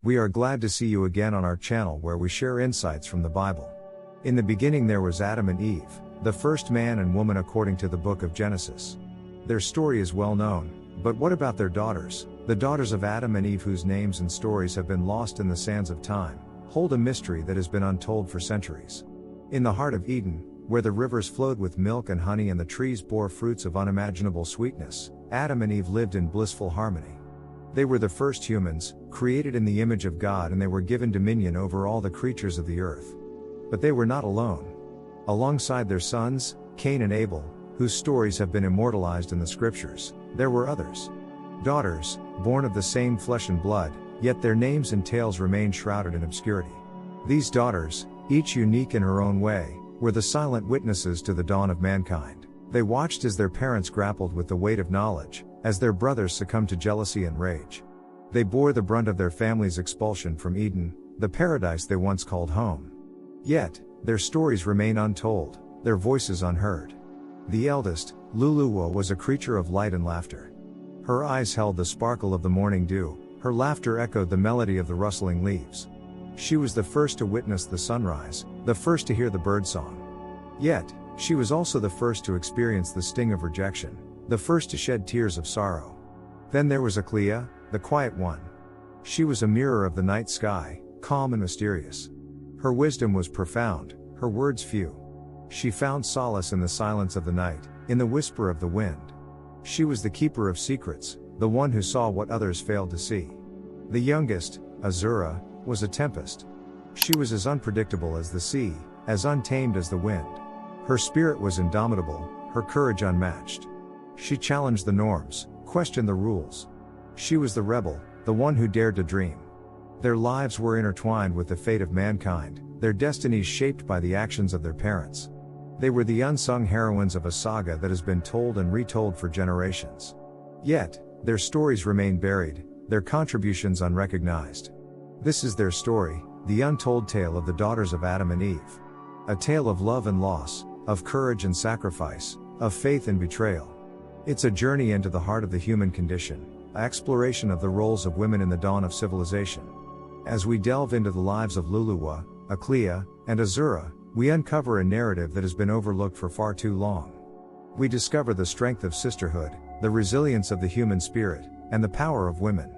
We are glad to see you again on our channel where we share insights from the Bible. In the beginning there was Adam and Eve, the first man and woman according to the Book of Genesis. Their story is well known, but what about their daughters? The daughters of Adam and Eve, whose names and stories have been lost in the sands of time, hold a mystery that has been untold for centuries. In the heart of Eden, where the rivers flowed with milk and honey and the trees bore fruits of unimaginable sweetness, Adam and Eve lived in blissful harmony. They were the first humans, created in the image of God, and they were given dominion over all the creatures of the earth. But they were not alone. Alongside their sons, Cain and Abel, whose stories have been immortalized in the scriptures, there were others. Daughters, born of the same flesh and blood, yet their names and tales remain shrouded in obscurity. These daughters, each unique in her own way, were the silent witnesses to the dawn of mankind. They watched as their parents grappled with the weight of knowledge, as their brothers succumbed to jealousy and rage. They bore the brunt of their family's expulsion from Eden, the paradise they once called home. Yet, their stories remain untold, their voices unheard. The eldest, Luluwa, was a creature of light and laughter. Her eyes held the sparkle of the morning dew, her laughter echoed the melody of the rustling leaves. She was the first to witness the sunrise, the first to hear the birdsong. Yet, she was also the first to experience the sting of rejection, the first to shed tears of sorrow. Then there was Aklia, the quiet one. She was a mirror of the night sky, calm and mysterious. Her wisdom was profound, her words few. She found solace in the silence of the night, in the whisper of the wind. She was the keeper of secrets, the one who saw what others failed to see. The youngest, Azura, was a tempest. She was as unpredictable as the sea, as untamed as the wind. Her spirit was indomitable, her courage unmatched. She challenged the norms, questioned the rules. She was the rebel, the one who dared to dream. Their lives were intertwined with the fate of mankind, their destinies shaped by the actions of their parents. They were the unsung heroines of a saga that has been told and retold for generations. Yet, their stories remain buried, their contributions unrecognized. This is their story, the untold tale of the daughters of Adam and Eve. A tale of love and loss, of courage and sacrifice, of faith and betrayal. It's a journey into the heart of the human condition, an exploration of the roles of women in the dawn of civilization. As we delve into the lives of Luluwa, Aklia, and Azura, we uncover a narrative that has been overlooked for far too long. We discover the strength of sisterhood, the resilience of the human spirit, and the power of women.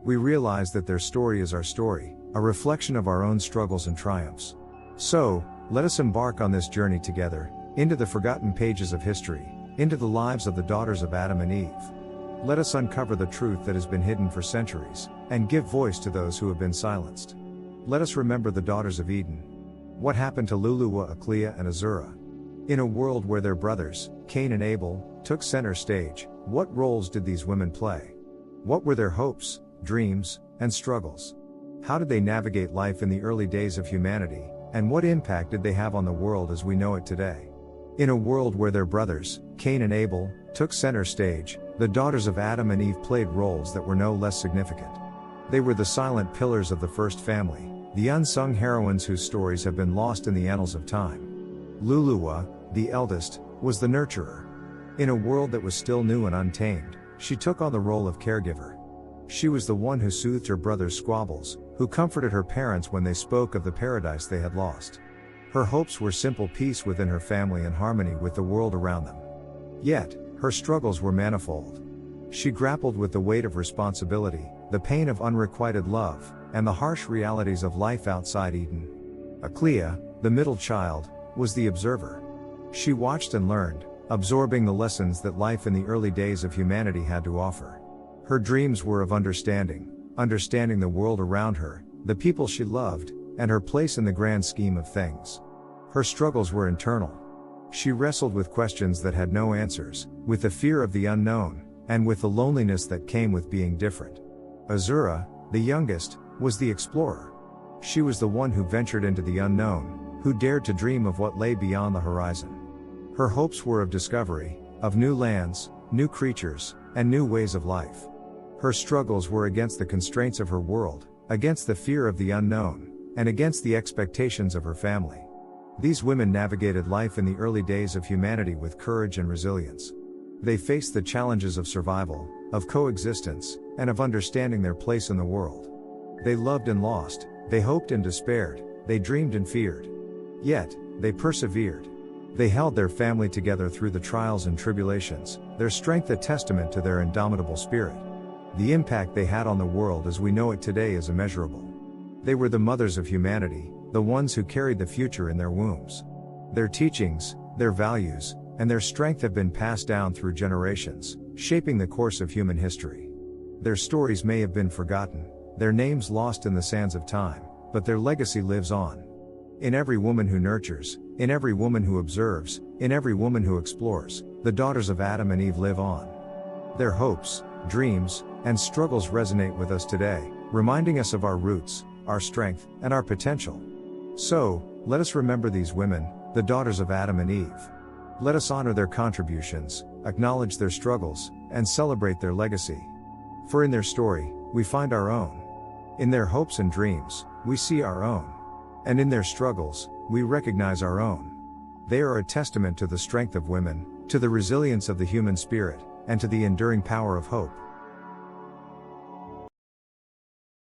We realize that their story is our story, a reflection of our own struggles and triumphs. So, let us embark on this journey together, into the forgotten pages of history, into the lives of the daughters of Adam and Eve. Let us uncover the truth that has been hidden for centuries, and give voice to those who have been silenced. Let us remember the daughters of Eden. What happened to Luluwa, Aklia, and Azura? In a world where their brothers, Cain and Abel, took center stage, what roles did these women play? What were their hopes, dreams, and struggles? How did they navigate life in the early days of humanity, and what impact did they have on the world as we know it today? In a world where their brothers, Cain and Abel, took center stage, the daughters of Adam and Eve played roles that were no less significant. They were the silent pillars of the first family, the unsung heroines whose stories have been lost in the annals of time. Luluwa, the eldest, was the nurturer. In a world that was still new and untamed, she took on the role of caregiver. She was the one who soothed her brother's squabbles, who comforted her parents when they spoke of the paradise they had lost. Her hopes were simple peace within her family and harmony with the world around them. Yet, her struggles were manifold. She grappled with the weight of responsibility, the pain of unrequited love, and the harsh realities of life outside Eden. Aklia, the middle child, was the observer. She watched and learned, absorbing the lessons that life in the early days of humanity had to offer. Her dreams were of understanding the world around her, the people she loved, and her place in the grand scheme of things. Her struggles were internal. She wrestled with questions that had no answers, with the fear of the unknown, and with the loneliness that came with being different. Azura, the youngest, was the explorer. She was the one who ventured into the unknown, who dared to dream of what lay beyond the horizon. Her hopes were of discovery, of new lands, new creatures, and new ways of life. Her struggles were against the constraints of her world, against the fear of the unknown, and against the expectations of her family. These women navigated life in the early days of humanity with courage and resilience. They faced the challenges of survival, of coexistence, and of understanding their place in the world. They loved and lost, they hoped and despaired, they dreamed and feared. Yet, they persevered. They held their family together through the trials and tribulations, their strength a testament to their indomitable spirit. The impact they had on the world as we know it today is immeasurable. They were the mothers of humanity, the ones who carried the future in their wombs. Their teachings, their values, and their strength have been passed down through generations, shaping the course of human history. Their stories may have been forgotten, their names lost in the sands of time, but their legacy lives on. In every woman who nurtures, in every woman who observes, in every woman who explores, the daughters of Adam and Eve live on. Their hopes, dreams, and struggles resonate with us today, reminding us of our roots, our strength, and our potential. So, let us remember these women, the daughters of Adam and Eve. Let us honor their contributions, acknowledge their struggles, and celebrate their legacy. For in their story, we find our own. In their hopes and dreams, we see our own. And in their struggles, we recognize our own. They are a testament to the strength of women, to the resilience of the human spirit, and to the enduring power of hope.